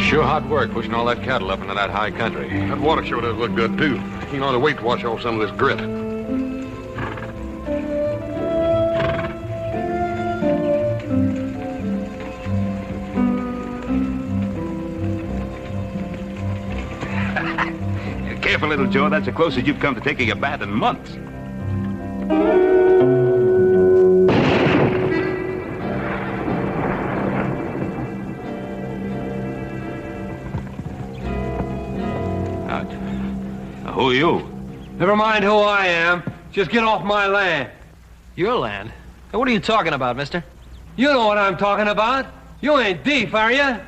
Sure hard work pushing all that cattle up into that high country. That water sure does look good, too. You know, to wait to wash off some of this grit. Careful, little Joe. That's the closest you've come to taking a bath in months. Who are you? Never mind who I am. Just get off my land. Your land? Now, what are you talking about, mister? You know what I'm talking about. You ain't deef, are you?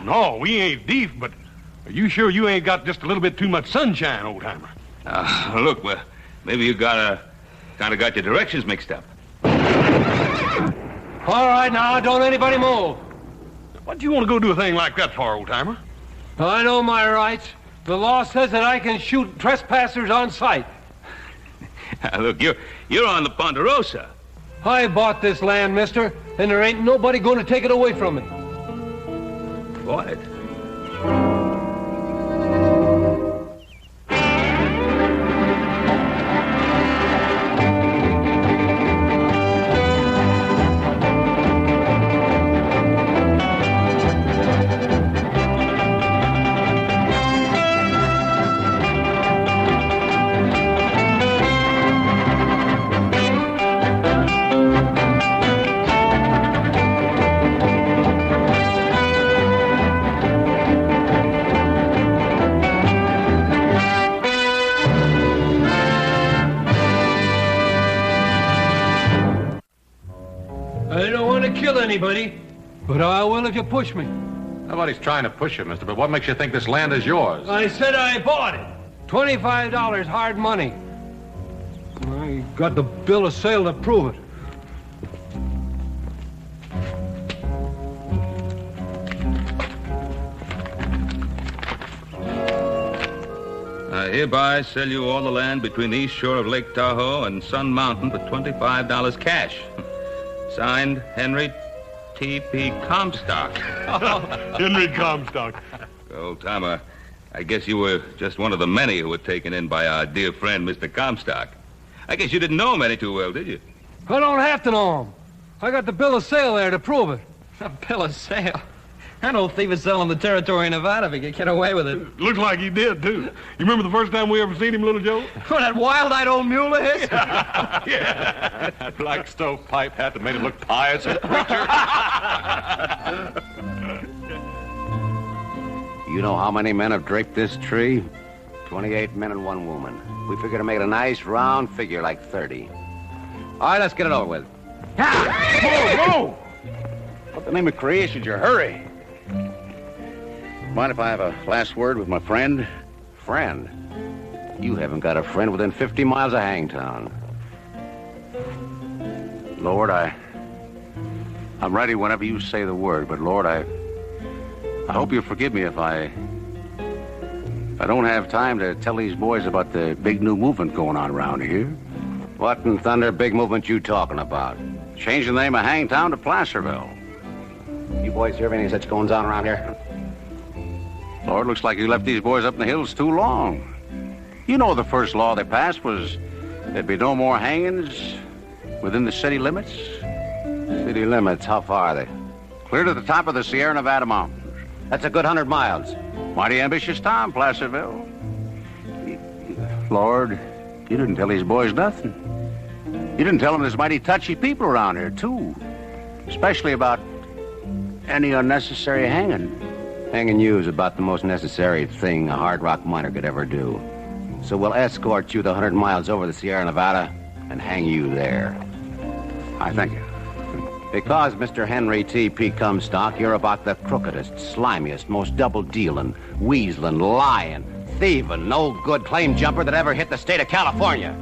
No, we ain't deef, but are you sure you ain't got just a little bit too much sunshine, old-timer? Look, well, maybe you kind of got your directions mixed up. All right, now, don't anybody move. What do you want to go do a thing like that for, old-timer? I know my rights. The law says that I can shoot trespassers on sight. Look, you're on the Ponderosa. I bought this land, mister, and there ain't nobody going to take it away from me. Bought it? Anybody, but I will if you push me. Nobody's trying to push you, mister, but what makes you think this land is yours? I said I bought it. $25 hard money. I got the bill of sale to prove it. I hereby sell you all the land between the east shore of Lake Tahoe and Sun Mountain for $25 cash. Signed, Henry T.P. Comstock. Henry Comstock. Old-timer, I guess you were just one of the many who were taken in by our dear friend, Mr. Comstock. I guess you didn't know him any too well, did you? I don't have to know him. I got the bill of sale there to prove it. A bill of sale? That old thief is selling the territory in Nevada if he could get away with it. Looks like he did, too. You remember the first time we ever seen him, little Joe? Oh, that wild-eyed old mule of his? Yeah. That black stove pipe hat that made it look pious as a preacher. You know how many men have draped this tree? 28 men and 1 woman. We figure to make it a nice round figure like 30. All right, let's get it over with. Whoa! What the name of creation, you hurry. Mind if I have a last word with my friend? Friend? You haven't got a friend within 50 miles of Hangtown. Lord, I'm ready whenever you say the word, but Lord, I hope you'll forgive me if I don't have time to tell these boys about the big new movement going on around here. What in thunder big movement you talking about? Changing the name of Hangtown to Placerville. You boys hear of any such goings on around here? Lord, looks like you left these boys up in the hills too long. You know the first law they passed was there'd be no more hangings within the city limits. City limits, how far are they? Clear to the top of the Sierra Nevada mountains. That's a good 100 miles. Mighty ambitious town, Placerville. Lord, you didn't tell these boys nothing. You didn't tell them there's mighty touchy people around here, too. Especially about any unnecessary hanging. Hanging you is about the most necessary thing a hard rock miner could ever do. So we'll escort you the 100 miles over the Sierra Nevada and hang you there. I thank you. Because, Mr. Henry T.P. Comstock, you're about the crookedest, slimiest, most double-dealing, weaseling, lying, thieving, no-good claim jumper that ever hit the state of California.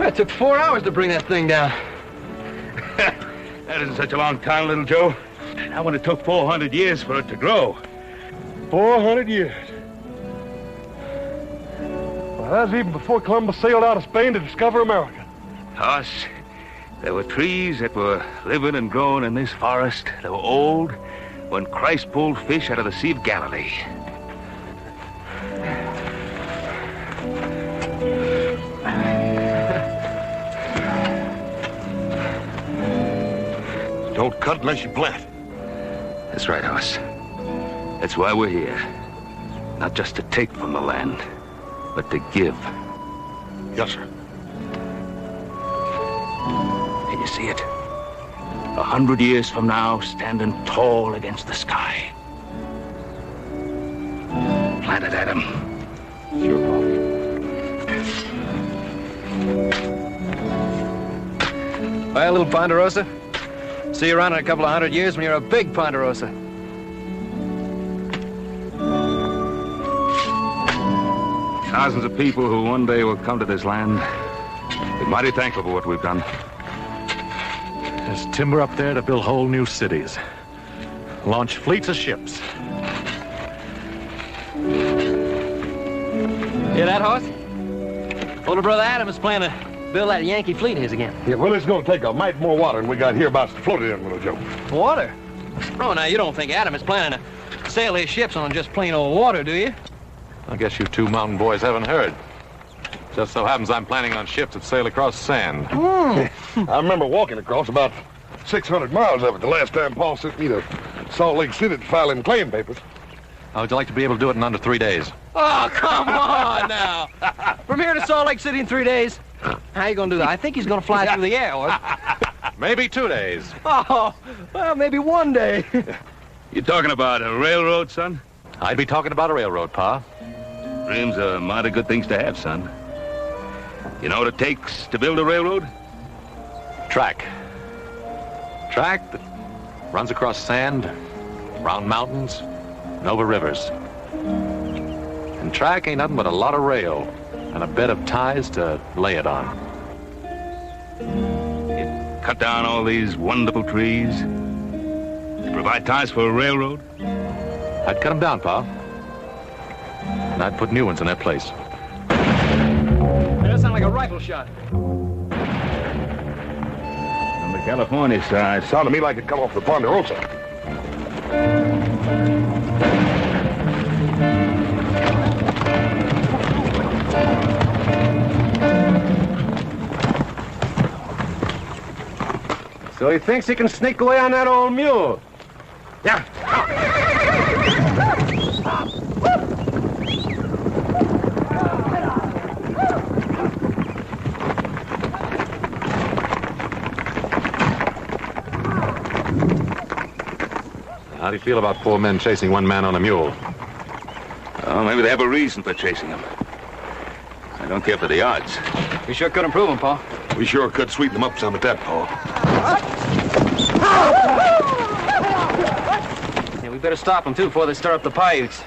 It took 4 hours to bring that thing down. That isn't such a long time, little Joe. Now when it took 400 years for it to grow. 400 years. Well, that was even before Columbus sailed out of Spain to discover America. Us, there were trees that were living and growing in this forest. They were old when Christ pulled fish out of the Sea of Galilee. Don't cut unless you plant. That's right, Hoss. That's why we're here. Not just to take from the land, but to give. Yes, sir. Can you see it? 100 years from now, standing tall against the sky. Plant it, Adam. Sure, Pop. Well, little Ponderosa, see you around in a couple of 100 years when you're a big Ponderosa. Thousands of people who one day will come to this land. Be mighty thankful for what we've done. There's timber up there to build whole new cities. Launch fleets of ships. Hear that, Hoss? Older brother Adam is planning to build that Yankee fleet of his again. Yeah, well, it's going to take a mite more water than we got hereabouts to float it in, little Joe. Water? Oh, now, you don't think Adam is planning to sail his ships on just plain old water, do you? I guess you two mountain boys haven't heard. Just so happens I'm planning on ships that sail across sand. I remember walking across about 600 miles of it the last time Paul sent me to Salt Lake City to file in claim papers. How would you like to be able to do it in under 3 days? Oh, come on now. From here to Salt Lake City in 3 days? How you going to do that? I think he's going to fly through the air, or... Maybe 2 days. Oh, well, maybe one day. You talking about a railroad, son? I'd be talking about a railroad, Pa. Dreams are mighty good things to have, son. You know what it takes to build a railroad? Track. Track that runs across sand, around mountains, and over rivers. And track ain't nothing but a lot of rail and a bed of ties to lay it on. You cut down all these wonderful trees. You provide ties for a railroad. I'd cut them down, Pa. And I'd put new ones in their place. That sounds like a rifle shot. On the California side, Sounded to me like it come off the Ponderosa. So he thinks he can sneak away on that old mule. Yeah. How do you feel about 4 men chasing 1 man on a mule? oh, maybe they have a reason for chasing him. I don't care for the odds. We sure could improve him, Paul. We sure could sweeten them up some at that, Paul. Yeah, we better stop them, too, before they stir up the Paiutes.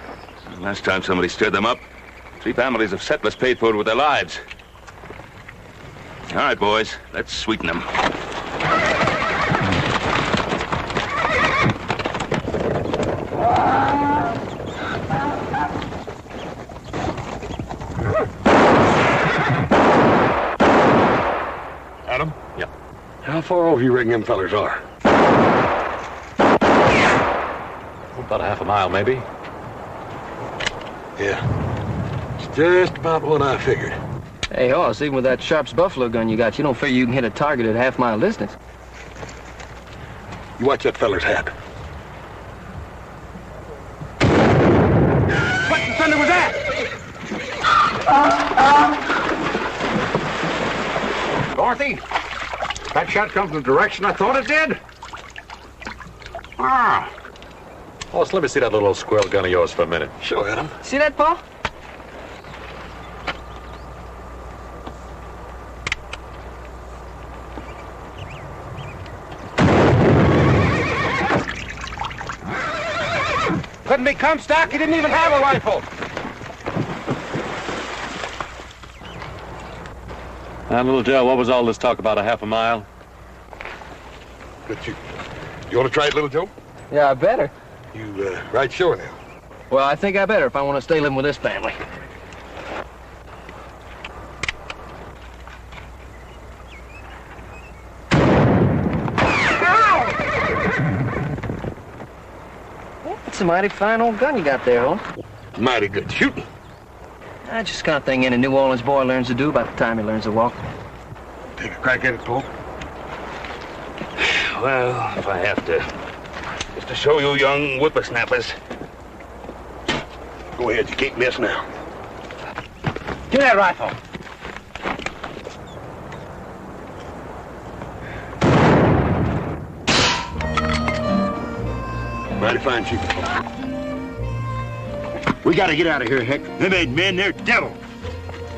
Last time somebody stirred them up, 3 families of settlers paid for it with their lives. All right, boys, let's sweeten them. Adam? Yep. How far over you reckon them fellers are? About a half a mile, maybe. Yeah. It's just about what I figured. Hey, Hoss, even with that Sharp's buffalo gun you got, you don't figure you can hit a target at a half-mile distance. You watch that feller's hat. What the thunder was that? Dorothy, that shot comes in the direction I thought it did. Ah. Oh, so let me see that little squirrel gun of yours for a minute. Sure, Adam. See that, Paul? Couldn't be Comstock. He didn't even have a rifle. Now, little Joe, what was all this talk about a half a mile? Good shooting. You want to try it, little Joe? Yeah, I better. You ride shore now. Well, I think I better if I want to stay living with this family. That's a mighty fine old gun you got there, Holt. Mighty good shooting. That's just the kind of thing any New Orleans boy learns to do about the time he learns to walk. Take a crack at it, Paul. Well, if I have to. Just to show you young whippersnappers. Go ahead, you can't miss now. Give me that rifle. Mighty fine shooting. We gotta get out of here, Hick. Them ain't men, they're devils.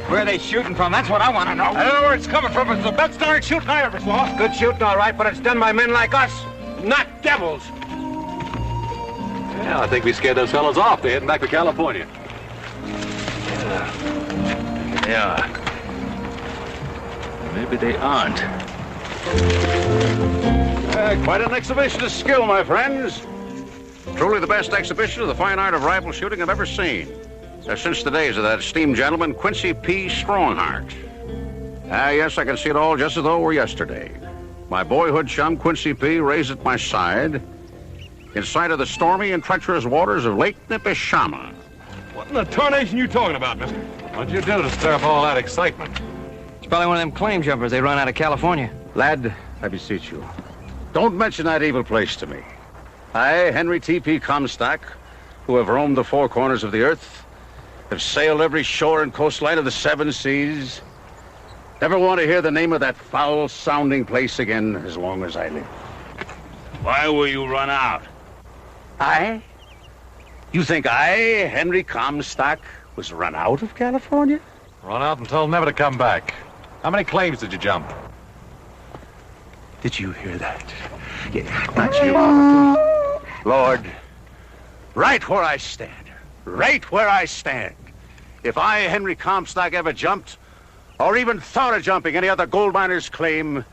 Where are they shooting from? That's what I want to know. I don't know where it's coming from. It's the best darn shooting I ever saw. Good shooting, all right, but it's done by men like us, not devils. Yeah, I think we scared those fellows off. They're heading back to California. They are. Maybe they aren't. Quite an exhibition of skill, my friends. Truly the best exhibition of the fine art of rifle shooting I've ever seen. Since the days of that esteemed gentleman, Quincy P. Strongheart. Yes, I can see it all just as though it were yesterday. My boyhood chum, Quincy P., raised at my side in sight of the stormy and treacherous waters of Lake Nipishama. What in the tarnation you talking about, mister? What'd you do to stir up all that excitement? It's probably one of them claim jumpers they run out of California. Lad, I beseech you, don't mention that evil place to me. I, Henry T.P. Comstock, who have roamed the four corners of the earth, have sailed every shore and coastline of the seven seas, never want to hear the name of that foul-sounding place again as long as I live. Why will you run out? I? You think I, Henry Comstock, was run out of California? Run out and told never to come back. How many claims did you jump? Did you hear that? Yeah, not you. Lord, right where I stand, if I, Henry Comstock, ever jumped, or even thought of jumping any other gold miner's claim,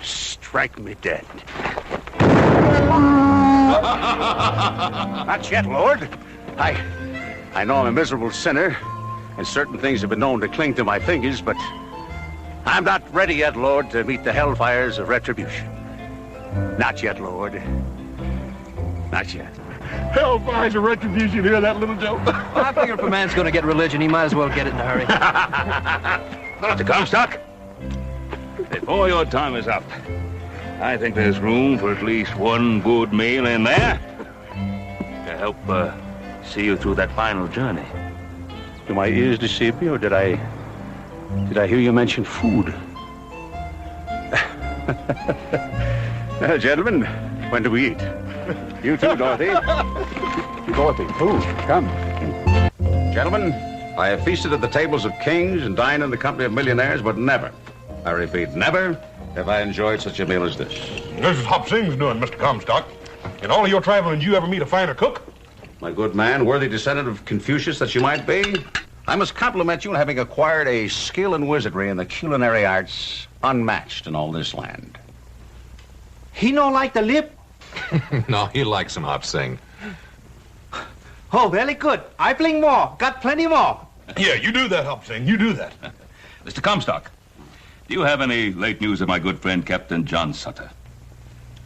strike me dead. Not yet, Lord. I know I'm a miserable sinner, and certain things have been known to cling to my fingers, but I'm not ready yet, Lord, to meet the hellfires of retribution. Not yet, Lord. Not yet. Hellfires of retribution, you hear that, little Joe? Well, I figure if a man's going to get religion, he might as well get it in a hurry. Mr. Comstock, before your time is up, I think there's room for at least one good meal in there to help see you through that final journey. Do my ears deceive me, or did I hear you mention food? Gentlemen, when do we eat? You too, Dorothy. Dorothy, food, come. Gentlemen, I have feasted at the tables of kings and dined in the company of millionaires, but never, I repeat, never have I enjoyed such a meal as this. This is Hop Sing's doing, Mr. Comstock. In all of your traveling, did you ever meet a finer cook? My good man, worthy descendant of Confucius that you might be, I must compliment you on having acquired a skill and wizardry in the culinary arts unmatched in all this land. He don't like the lip? No, he likes him, Hop Sing. Oh, very good. I bring more. Got plenty more. Yeah, you do that, Hop Sing. You do that. Mr. Comstock, do you have any late news of my good friend Captain John Sutter?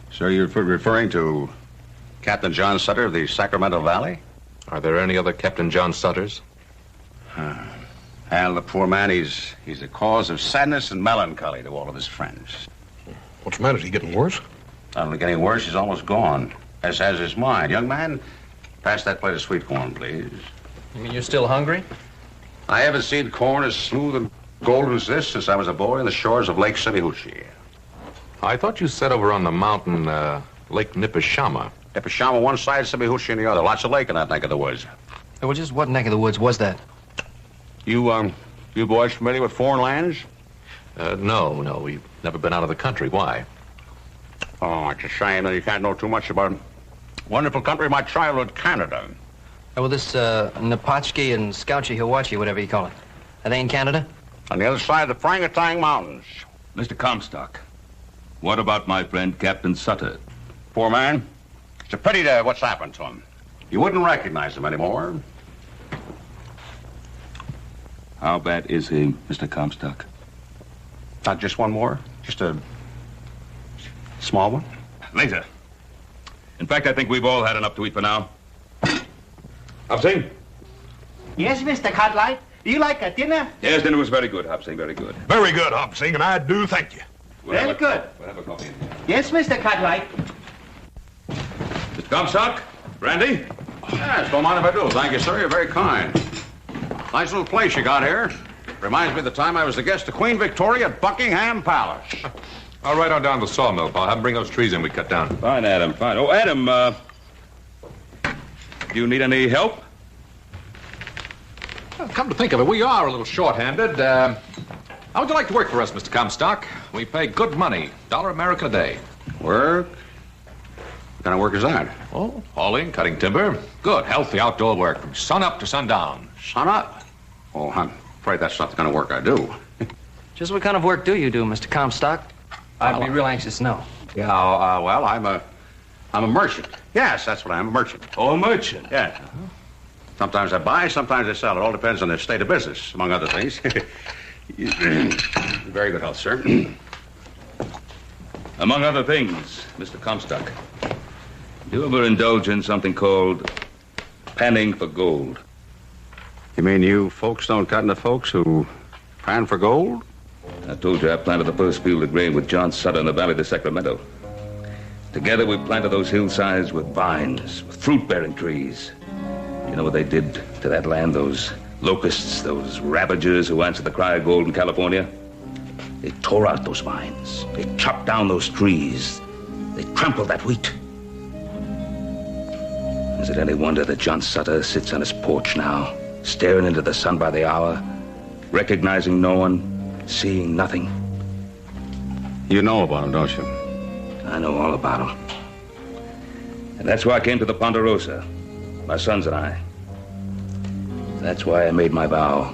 Sir, you're referring to Captain John Sutter of the Sacramento Valley? Are there any other Captain John Sutters? Al, the poor man, he's a cause of sadness and melancholy to all of his friends. What's the matter? Is he getting worse? Not only getting worse, he's almost gone, as has his mind. Young man, pass that plate of sweet corn, please. You mean you're still hungry? I haven't seen corn as smooth and golden as this since I was a boy on the shores of Lake Semihuchi. I thought you said over on the mountain, Lake Nipishama. Nipishama one side, Semihuchi on the other. Lots of lake in that neck of the woods. Well, just what neck of the woods was that? You boys familiar with foreign lands? No, we've never been out of the country. Why? Oh, it's a shame that you can't know too much about wonderful country of my childhood, Canada. Well, this Napatchki and Skauchi Hiwachi, whatever you call it. Are they in Canada? On the other side of the Frangatang Mountains. Mr. Comstock, what about my friend Captain Sutter? Poor man. It's a pity to what's happened to him. You wouldn't recognize him anymore. How bad is he, Mr. Comstock? Not just one more? Just a small one? Later. In fact, I think we've all had enough to eat for now. Hobsing? Yes, Mr. Cartwright. Do you like a dinner? Yes, dinner was very good, Hobsing, very good. Very good, Hobsing, and I do thank you. Very good. We'll have a coffee. Yes, Mr. Cartwright. Mr. Comstock? Brandy? Yes, don't mind if I do. Thank you, sir. You're very kind. Nice little place you got here. Reminds me of the time I was the guest of Queen Victoria at Buckingham Palace. I'll ride on down to the sawmill, pal. Have him bring those trees in we cut down. Fine, Adam, fine. Oh, Adam, do you need any help? Well, come to think of it, we are a little short-handed. How would you like to work for us, Mr. Comstock? We pay good money, $1 American a day. Work? What kind of work is that? Oh, hauling, cutting timber. Good, healthy outdoor work from sun up to sundown. Sun up? Oh, I'm afraid that's not the kind of work I do. Just what kind of work do you do, Mr. Comstock? I'd be real anxious to know. Yeah, well, I'm a merchant. Yes, that's what I am, a merchant. Oh, a merchant. Yeah. Sometimes I buy, sometimes I sell. It all depends on the state of business, among other things. Very good health, sir. Among other things, Mr. Comstock, do you ever indulge in something called panning for gold? You mean you folks don't cut into folks who pan for gold? I told you I planted the first field of grain with John Sutter in the valley of the Sacramento. Together we planted those hillsides with vines, with fruit-bearing trees. You know what they did to that land, those locusts, those ravagers who answered the cry of gold in California? They tore out those vines. They chopped down those trees. They trampled that wheat. Is it any wonder that John Sutter sits on his porch now, staring into the sun by the hour, recognizing no one, seeing nothing? You know about him, don't you? I know all about him. And that's why I came to the Ponderosa, my sons and I. That's why I made my vow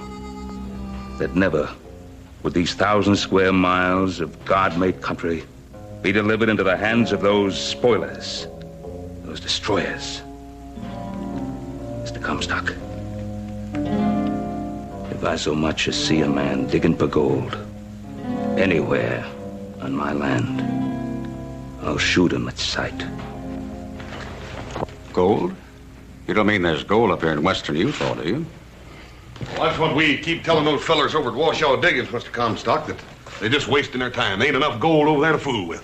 that never would these 1,000 square miles of God-made country be delivered into the hands of those spoilers, those destroyers. Mr. Comstock, if I so much as see a man digging for gold anywhere on my land, I'll shoot him at sight. Gold? You don't mean there's gold up here in western Utah, do you? Well, that's what we keep telling those fellers over at Washoe Diggings, Mr. Comstock, that they're just wasting their time. There ain't enough gold over there to fool with.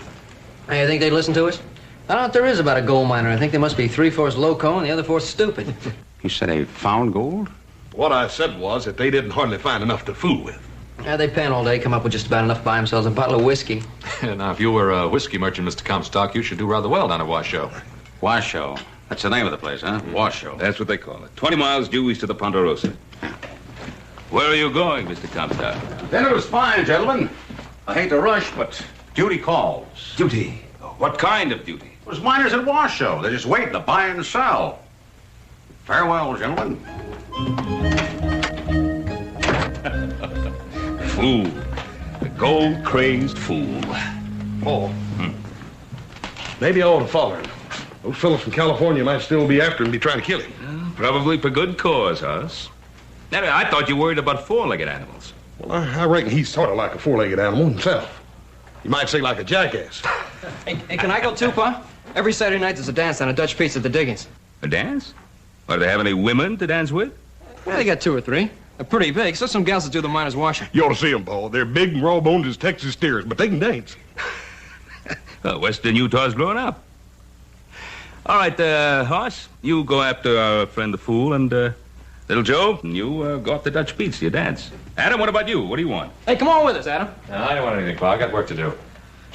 Hey, you think they'd listen to us? I don't know if there is about a gold miner. I think they must be 3/4 loco and the other 4 stupid. You said they found gold? What I said was that they didn't hardly find enough to fool with. Yeah, they pan all day, come up with just about enough to buy themselves a bottle of whiskey. Now, if you were a whiskey merchant, Mr. Comstock, you should do rather well down at Washoe. Washoe. That's the name of the place, huh? Washoe. That's what they call it. 20 miles due east of the Ponderosa. Where are you going, Mr. Comstock? Dinner was fine, gentlemen. I hate to rush, but duty calls. Duty? What kind of duty? It was miners at Washoe. They're just waiting to buy and sell. Farewell, gentlemen. Fool. The gold-crazed fool. Paul. Maybe I ought to follow him. Those fellas from California might still be after him and be trying to kill him. Probably for good cause, Hoss. Now, I thought you worried about 4-legged animals. Well, I reckon he's sort of like a 4-legged animal himself. You might say like a jackass. Hey, can I go too, Pa? Every Saturday night there's a dance on a Dutch pizza at the Diggings. A dance? Or do they have any women to dance with? Yeah, they got 2 or 3. They're pretty big, so some gals that do the miners' washing. You ought to see them, Paul. They're big and raw-boned as Texas steers, but they can dance. Well, Western Utah's grown up. All right, Hoss, you go after our friend the fool, and little Joe, you go off the Dutch pizza, you dance. Adam, what about you? What do you want? Hey, come on with us, Adam. No, I don't want anything, Pa. I got work to do.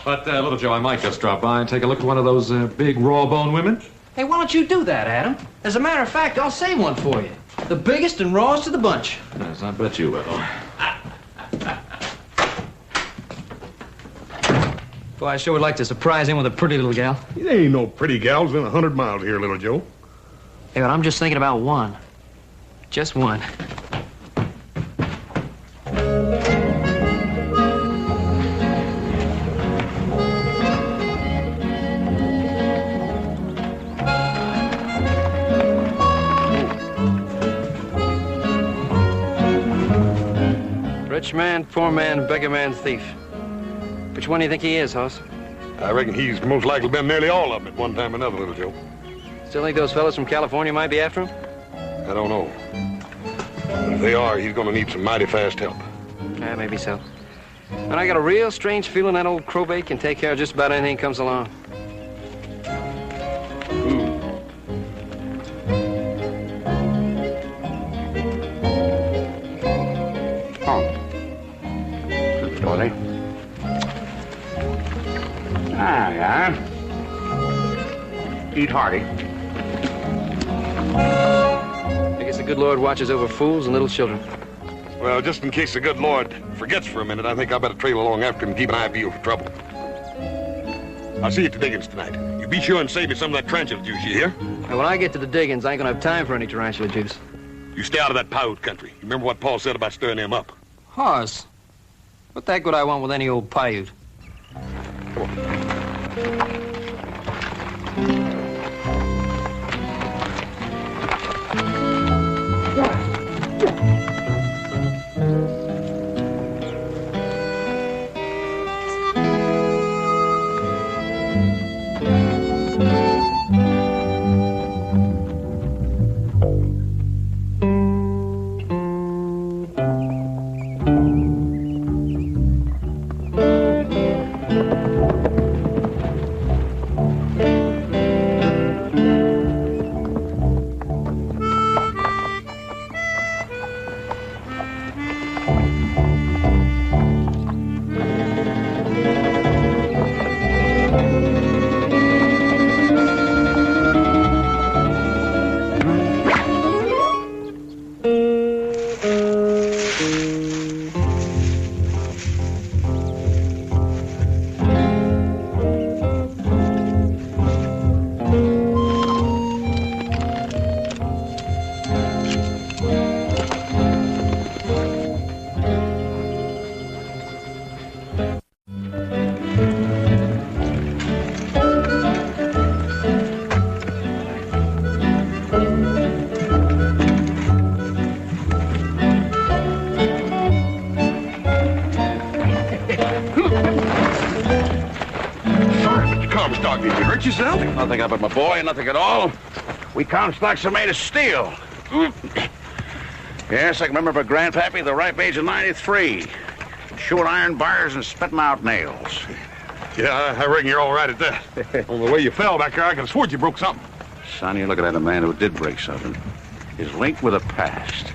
But, little Joe, I might just drop by and take a look at one of those big raw-boned women. Hey, why don't you do that, Adam? As a matter of fact, I'll save one for you. The biggest and rawest of the bunch. Yes, I bet you will. Boy, I sure would like to surprise him with a pretty little gal. There ain't no pretty gals within 100 miles here, little Joe. Hey, but I'm just thinking about one. Just one. man, poor man, beggar man, thief. Which one do you think he is, Hoss? I reckon he's most likely been nearly all of them at one time or another, Little Joe. Still think those fellas from California might be after him? I don't know. But if they are, he's gonna need some mighty fast help. Yeah, maybe so. And I got a real strange feeling that old crowbait can take care of just about anything comes along. Dolly. Ah, yeah. Eat hearty. I guess the good Lord watches over fools and little children. Well, just in case the good Lord forgets for a minute, I think I better trail along after him and keep an eye peeled for trouble. I'll see you at the diggings tonight. You be sure and save me some of that tarantula juice, you hear? Now, when I get to the diggings, I ain't gonna have time for any tarantula juice. You stay out of that Paiute country. You remember what Paul said about stirring them up? Hoss, what that good I want with any old Paiute? Comstock, did you hurt yourself? Nothing up at my boy, nothing at all. We Comstocks are made of steel. Yes, I can remember for Grandpappy the ripe age of 93. Chewing iron bars and spitting out nails. Yeah, I reckon you're all right at that. On the way you fell back there, I could have sworn you broke something. Son, you're looking at a man who did break something. His link with the past.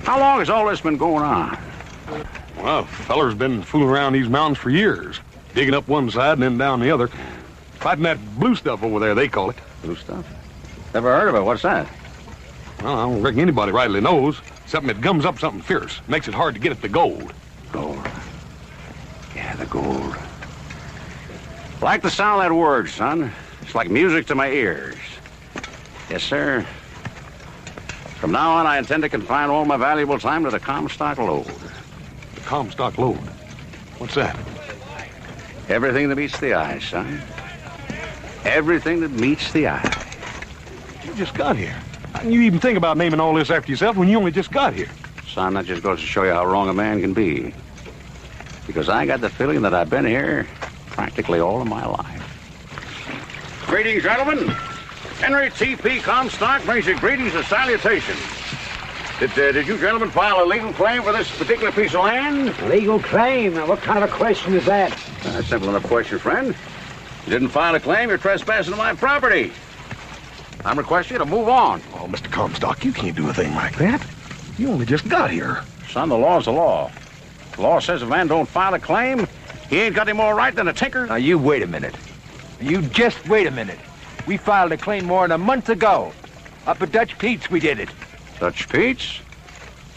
How long has all this been going on? Well, feller's been fooling around these mountains for years. Digging up one side and then down the other. Fighting that blue stuff over there, they call it. Blue stuff? Never heard of it. What's that? Well, I don't reckon anybody rightly knows. Something that gums up something fierce. Makes it hard to get at the gold. Gold. Yeah, the gold. Like the sound of that word, son. It's like music to my ears. Yes, sir. From now on, I intend to confine all my valuable time to the Comstock lode. The Comstock lode? What's that? Everything that meets the eye, son. Everything that meets the eye. You just got here. How can you even think about naming all this after yourself when you only just got here? Son, that just goes to show you how wrong a man can be. Because I got the feeling that I've been here practically all of my life. Greetings, gentlemen. Henry T.P. Comstock brings you greetings and salutations. Did you gentlemen file a legal claim for this particular piece of land? Legal claim? Now, what kind of a question is that? Simple enough question, friend. You didn't file a claim, you're trespassing on my property. I'm requesting you to move on. Oh, Mr. Comstock, you can't do a thing like that. You only just got here. Son, the law's the law. The law says if a man don't file a claim, he ain't got any more right than a tinker. Now, you wait a minute. You just wait a minute. We filed a claim more than a month ago. Up at Dutch Pete's, we did it. Dutch Pete's?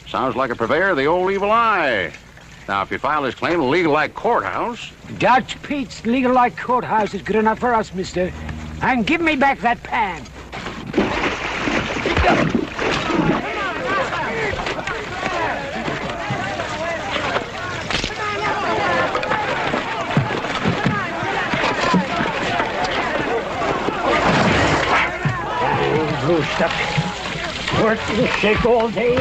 Sounds like a purveyor of the old evil eye. Now, if you file this claim in a legal-like courthouse... Dutch Pete's legal-like courthouse is good enough for us, mister. And give me back that pan. Oh, stuff. work and shake all day.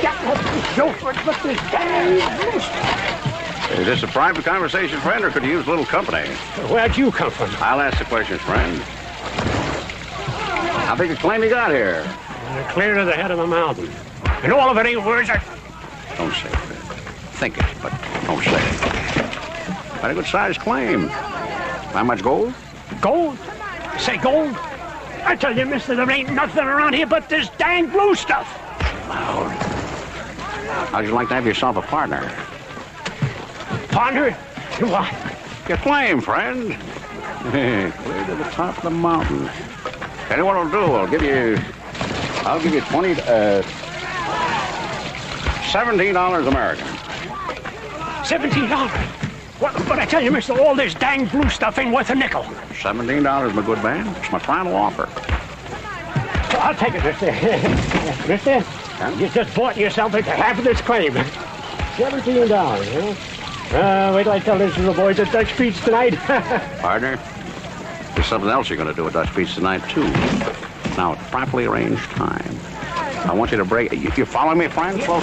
Got nothing to show for it but this damn blue stuff. Is this a private conversation, friend, or could you use a little company? Where'd you come from? I'll ask the questions, friend. How big a claim you got here? Clear to the head of the mountain. And all of it ain't words. Don't say it. Think it, but don't say it. Quite a good-sized claim. How much gold? Gold? Say gold? I tell you, mister, there ain't nothing around here but this dang blue stuff. Loud. How'd you like to have yourself a partner? Partner? What? Your claim, friend. Clear to the top of the mountain. Tell you what I'll do. I'll give you $17 American. $17? But I tell you, mister, all this dang blue stuff ain't worth a nickel. $17, my good man. It's my final offer. I'll take it, mister. Mister, you just bought yourself into half of this claim. $17, huh? Wait till I tell this little boy the Dutch Beach tonight. Partner, there's something else you're going to do at Dutch Beach tonight, too. Now, at properly arranged time. I want you to break... You follow me, friend? Close.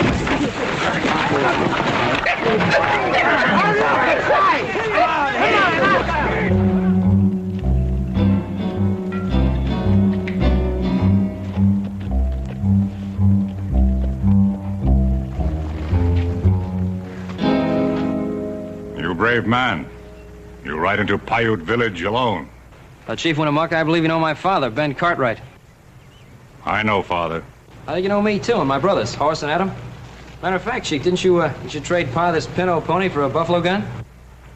You brave man. You ride into Paiute village alone. Chief Winnemucca, I believe you know my father, Ben Cartwright. I know, Father. I think you know me, too, and my brothers, Horace and Adam. Matter of fact, Chief, didn't you trade Pa this Pinto pony for a buffalo gun?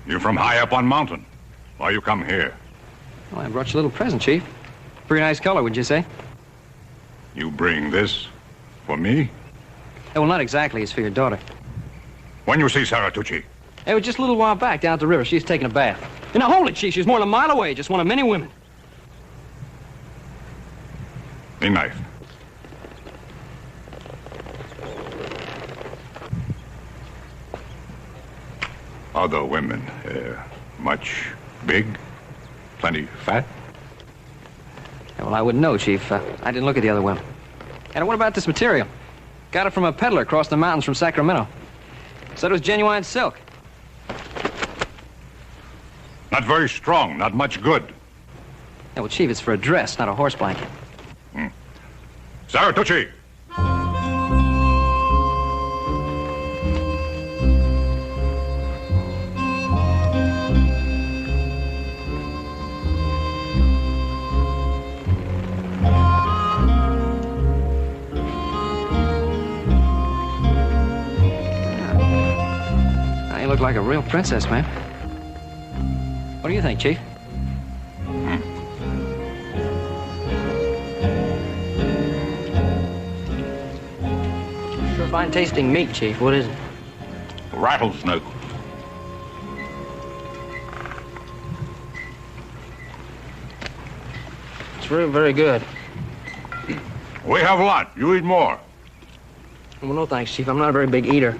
You from high up on mountain. Why you come here? Well, I brought you a little present, Chief. Pretty nice color, would you say? You bring this for me? Well, not exactly. It's for your daughter. When you see Sarah Tucci? It was just a little while back down at the river. She's taking a bath. And now, hold it, Chief. She's more than a mile away. Just one of many women. The knife. Other women, much big, plenty fat? Yeah, well, I wouldn't know, Chief. I didn't look at the other women. And what about this material? Got it from a peddler across the mountains from Sacramento. Said it was genuine silk. Not very strong, not much good. Yeah, well, Chief, it's for a dress, not a horse blanket. Sarah Tucci! You look like a real princess, man. What do you think, Chief? Sure fine tasting meat, Chief. What is it? Rattlesnake. It's really very good. We have a lot. You eat more. Well, no thanks, Chief. I'm not a very big eater.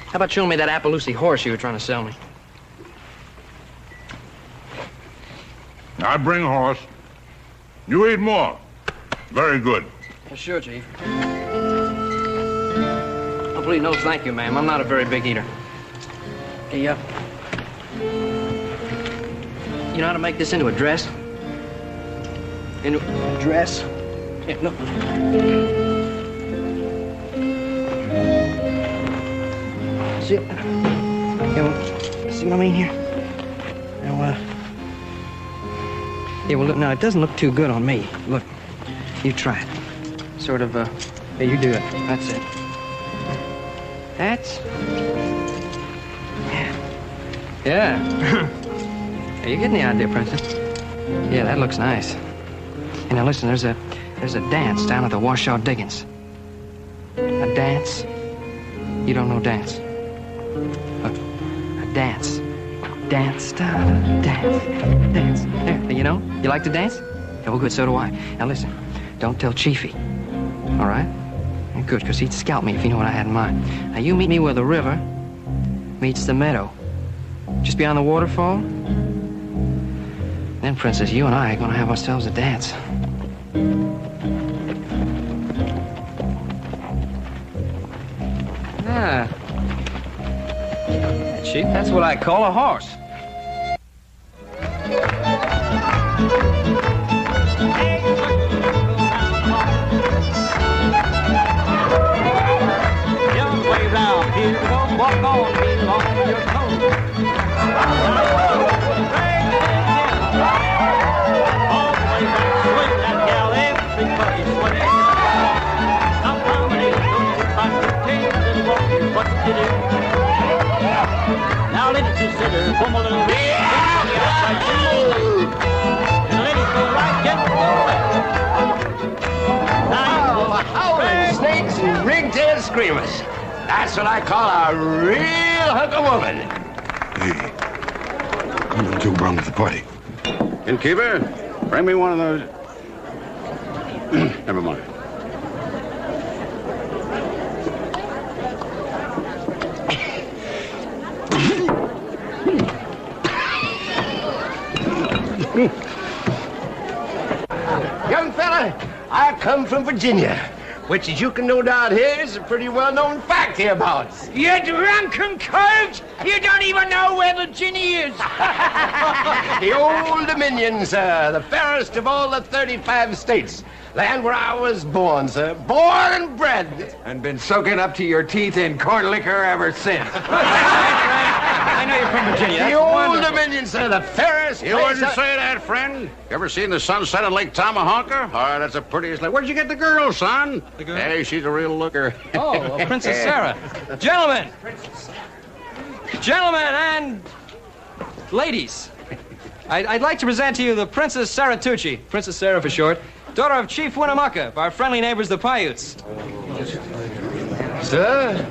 How about showing me that Appaloosie horse you were trying to sell me? I bring horse. You eat more. Very good. Yeah, sure, Chief. Oh, please, no thank you, ma'am. I'm not a very big eater. Hey, you know how to make this into a dress? Into a dress? Yeah, no. See, see what I mean here? Now, yeah, well, look, now, it doesn't look too good on me. Look, you try it. Sort of, yeah, you do it. That's it. That's... Yeah. Are you getting the idea, Princess? Yeah, that looks nice. Hey, now, listen, there's a dance down at the Washoe Diggings. A dance? You don't know dance? Look, a dance. Dance, dance. There, you know? You like to dance? Yeah, well, good, so do I. Now, listen, don't tell Chiefy. All right? Yeah, good, because he'd scalp me if he knew what I had in mind. Now, you meet me where the river meets the meadow. Just beyond the waterfall. Then, Princess, you and I are going to have ourselves a dance. Ah. Chief, that's what I call a horse. Young way round here, don't walk on me along your toes. Always swing that gal, everybody swing. Now promenade, don't you find your tails and walk your butt to do. Now ladies consider, come a little bit, on the outside, and ladies go right, gentlemen go left. Howling snakes and ringtail screamers. That's what I call a real hunk of woman. Hey, come and Joe Brown to the party. Innkeeper, bring me one of those. Never mind. Young fella, I come from Virginia, which, as you can no doubt hear, is a pretty well-known fact hereabouts. You drunken colt! You don't even know where Virginia is! The Old Dominion, sir, the fairest of all the 35 states. Land where I was born, sir. Born and bred. And been soaking up to your teeth in corn liquor ever since. I know you're from Virginia. The Old Dominion, sir, the fairest You place wouldn't say that, friend. You ever seen the sunset on Lake Tomahawker? Oh, that's the prettiest lake. Where'd you get the girl, son? The girl? Hey, she's a real looker. Oh, Princess Sarah. Gentlemen! Gentlemen and ladies, I'd like to present to you the Princess Sarah Tucci, Princess Sarah for short, daughter of Chief Winnemucca of our friendly neighbors, the Paiutes. Sir?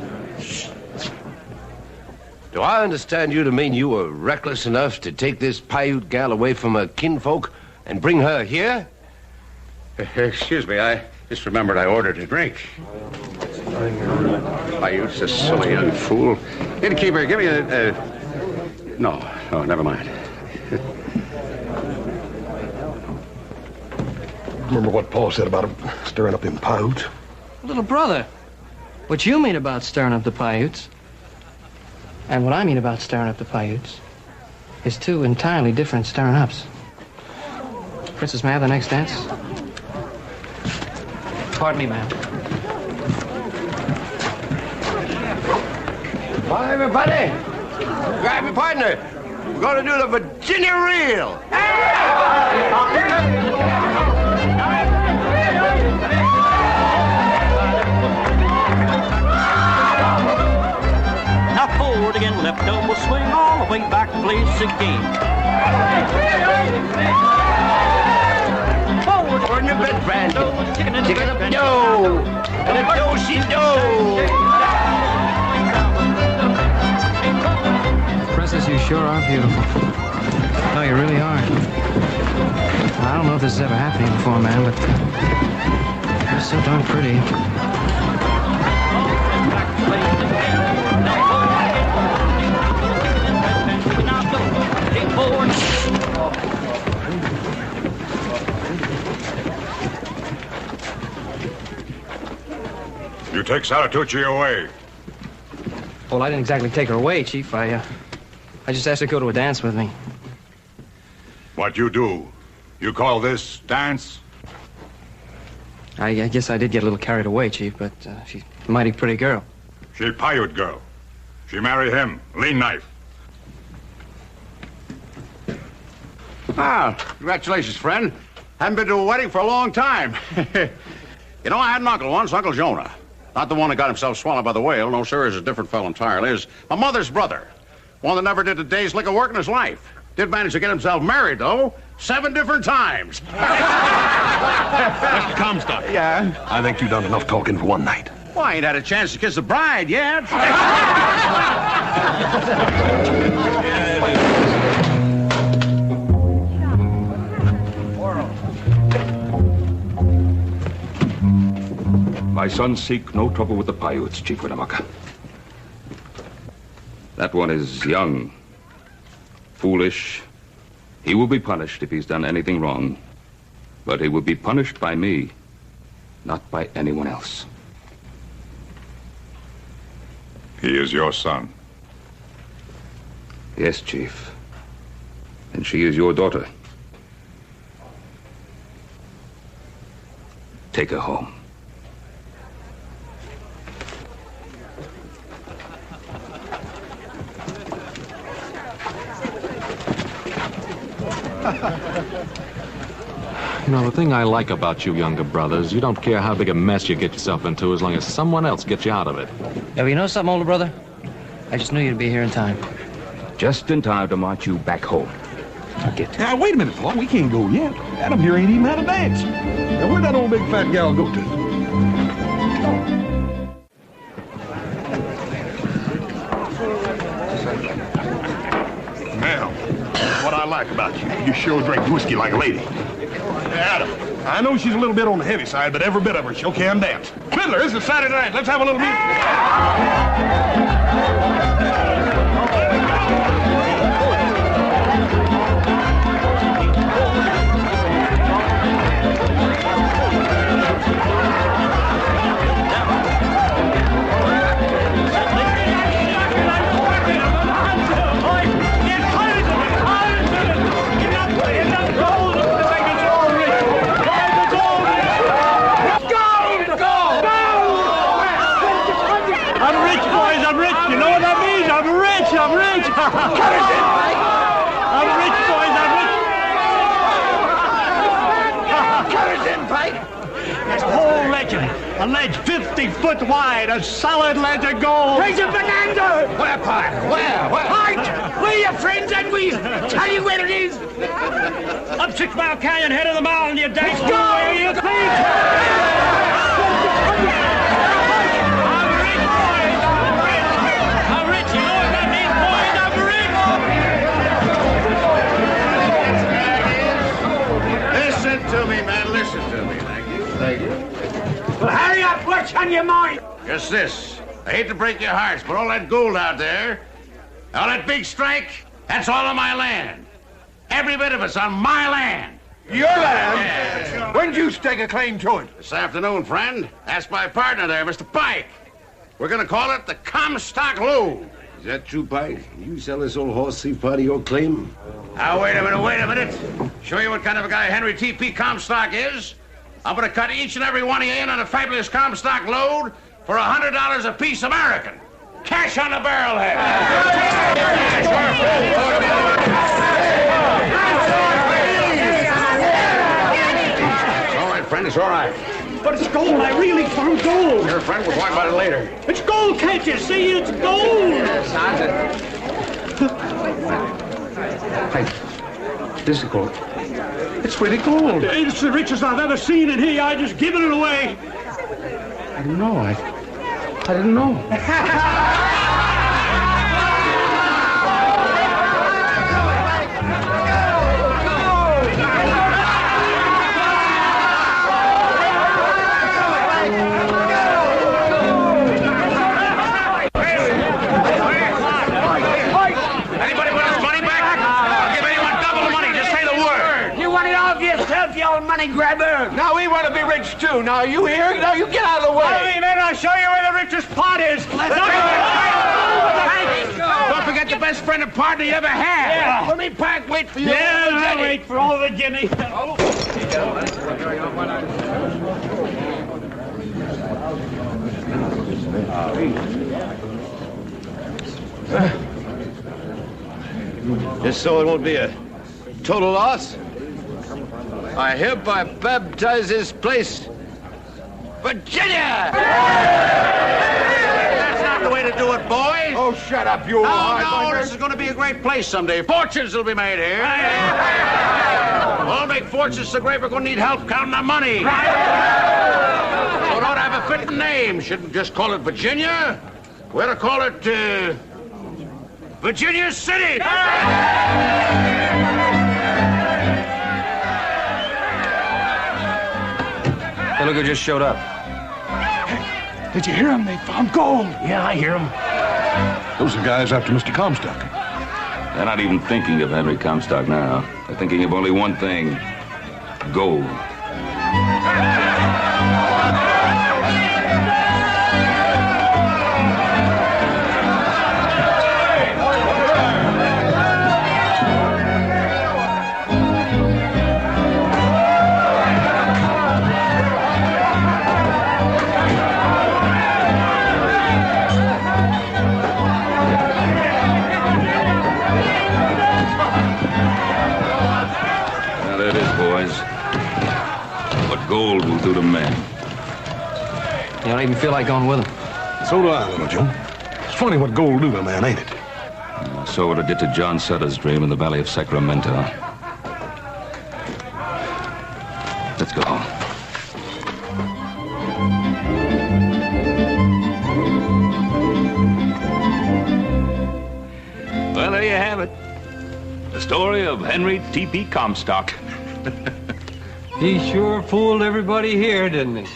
Do I understand you to mean you were reckless enough to take this Paiute gal away from her kinfolk and bring her here? Excuse me, I just remembered I ordered a drink. Paiute's a silly young fool. Innkeeper, give me a... No, never mind. Remember what Paul said about him stirring up them Paiutes? Little brother, what you mean about stirring up the Paiutes, and what I mean about stirring up the Paiutes, is two entirely different stirring ups. Princess, may I have the next dance? Pardon me, ma'am. Hi, everybody. Grab your partner. We're going to do the Virginia Reel. Now forward again, left elbow swing all the way back, place again. Forward, Burn your bed, friend. Chicken up, yo. And a do-she-do. Princess, you sure are beautiful. No, you really are. I don't know if this has ever happened to you before, man, but you're so darn pretty. You take Saratucci away. Well, I didn't exactly take her away, Chief. I just asked her to go to a dance with me. What you do? You call this dance? I guess I did get a little carried away, Chief, but she's a mighty pretty girl. She Paiute girl. She marry him. Lean knife. Ah, congratulations, friend. Haven't been to a wedding for a long time. You know, I had an uncle once, Uncle Jonah. Not the one that got himself swallowed by the whale. No, sir, he's a different fellow entirely. He's my mother's brother. One that never did a day's lick of work in his life. Did manage to get himself married, though. 7 different times. Mr. Comstock. Yeah? I think you've done enough talking for one night. Well, I ain't had a chance to kiss the bride yet. My sons seek no trouble with the Paiutes, Chief Winnemucca. That one is young, foolish. He will be punished if he's done anything wrong. But he would be punished by me, not by anyone else. He is your son. Yes, Chief. And she is your daughter. Take her home. You know, the thing I like about you younger brothers, you don't care how big a mess you get yourself into as long as someone else gets you out of it. Yeah, well, you know something, older brother? I just knew you'd be here in time. Just in time to march you back home. Now get. Now, wait a minute, Paul. We can't go yet. Adam here ain't even had a dance. Now, where'd that old big fat gal go to? Now, what I like about you, you sure drink whiskey like a lady. Adam, I know she's a little bit on the heavy side, but every bit of her sure can dance. Fiddler, this is Saturday night. Let's have a little music. I'm rich! I'm rich, boys, I'm rich! Cut it in, Pike! There's a whole legend. A ledge 50 foot wide, a solid ledge of gold. Where's your Bonanza? Where, Pike? Where? Pike! We're your friends and we tell you where it is. Up 6 Mile Canyon, head of the mountain, you dice. Let's go! Where you think? To me, man. Listen to me. Thank you. Thank you. Well, hurry up. What's on your mind? Just this. I hate to break your hearts, but all that gold out there, all that big strike, that's all on my land. Every bit of it's on my land. Your land? Yeah. When did you stake a claim to it? This afternoon, friend. Ask my partner there, Mr. Pike. We're going to call it the Comstock Lode. Is that true, Pike? You sell this old horse thief part of your claim? Now, wait a minute. Show you what kind of a guy Henry T.P. Comstock is. I'm going to cut each and every one of you in on a fabulous Comstock load for $100 a piece American. Cash on the barrel head. It's all right, friend. It's all right. But it's gold. I really found gold. Your friend will talk about it later. It's gold, can't you see? It's gold. Yes, Hey, this is gold. It's really gold. It's the richest I've ever seen in here. I just given it away. I didn't know. I didn't know. Money grabber. Now we want to be rich too. Now you here? Now you get out of the way. Follow me, man. I'll show you where the richest pot is. Don't forget the best friend and partner you ever had. Yeah. Let me Pike wait for you. Yeah, I'll wait for all the Jimmy. Just so it won't be a total loss, I hereby baptize this place Virginia! That's not the way to do it, boys. Oh, shut up, you old No, this is going to be a great place someday. Fortunes will be made here. We'll make fortunes so great we're going to need help counting our money. So it ought to have a fitting name. Shouldn't just call it Virginia. We ought to call it, Virginia City. Hey, look who just showed up. Did you hear them? They found gold. Yeah, I hear him. Those are guys after Mr. Comstock. They're not even thinking of Henry Comstock now. They're thinking of only one thing: gold. You don't even feel like going with him. So do I, Little Joe. It's funny what gold do to a man, ain't it? I saw what it did to John Sutter's dream in the Valley of Sacramento. Let's go home. Well, there you have it. The story of Henry T.P. Comstock. He sure fooled everybody here, didn't he?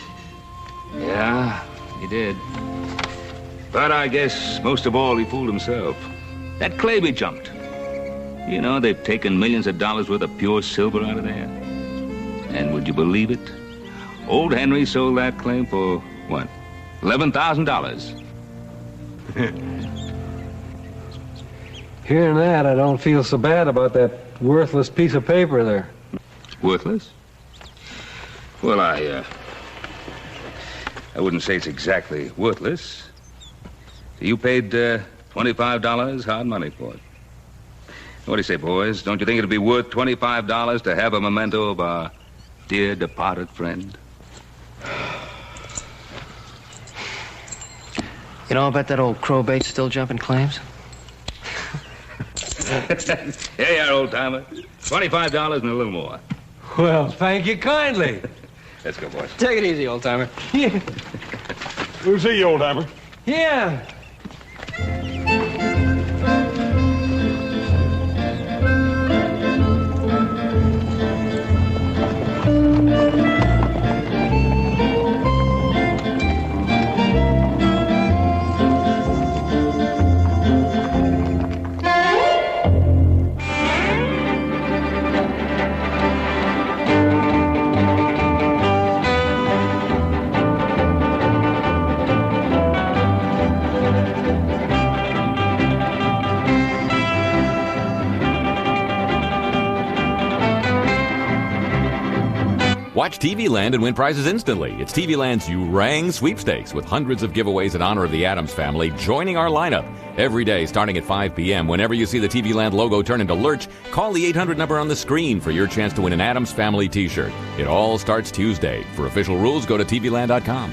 Yeah, he did. But I guess most of all, he fooled himself. That claim he jumped. You know, they've taken millions of dollars worth of pure silver out of there. And would you believe it? Old Henry sold that claim for, what, $11,000. Hearing that, I don't feel so bad about that worthless piece of paper there. Worthless? Well, I wouldn't say it's exactly worthless. You paid $25 hard money for it. What do you say, boys? Don't you think it'd be worth $25 to have a memento of our dear departed friend? You know, I bet that old crowbait's still jumping claims. Here you are, old-timer. $25 and a little more. Well, thank you kindly. Let's go, boys. Take it easy, old-timer. Yeah. We'll see you, old-timer. Yeah. Watch TV Land and win prizes instantly. It's TV Land's You Rang sweepstakes with hundreds of giveaways in honor of the Addams family joining our lineup. Every day starting at 5 p.m. Whenever you see the TV Land logo turn into Lurch, call the 800 number on the screen for your chance to win an Addams family t-shirt. It all starts Tuesday. For official rules, go to tvland.com.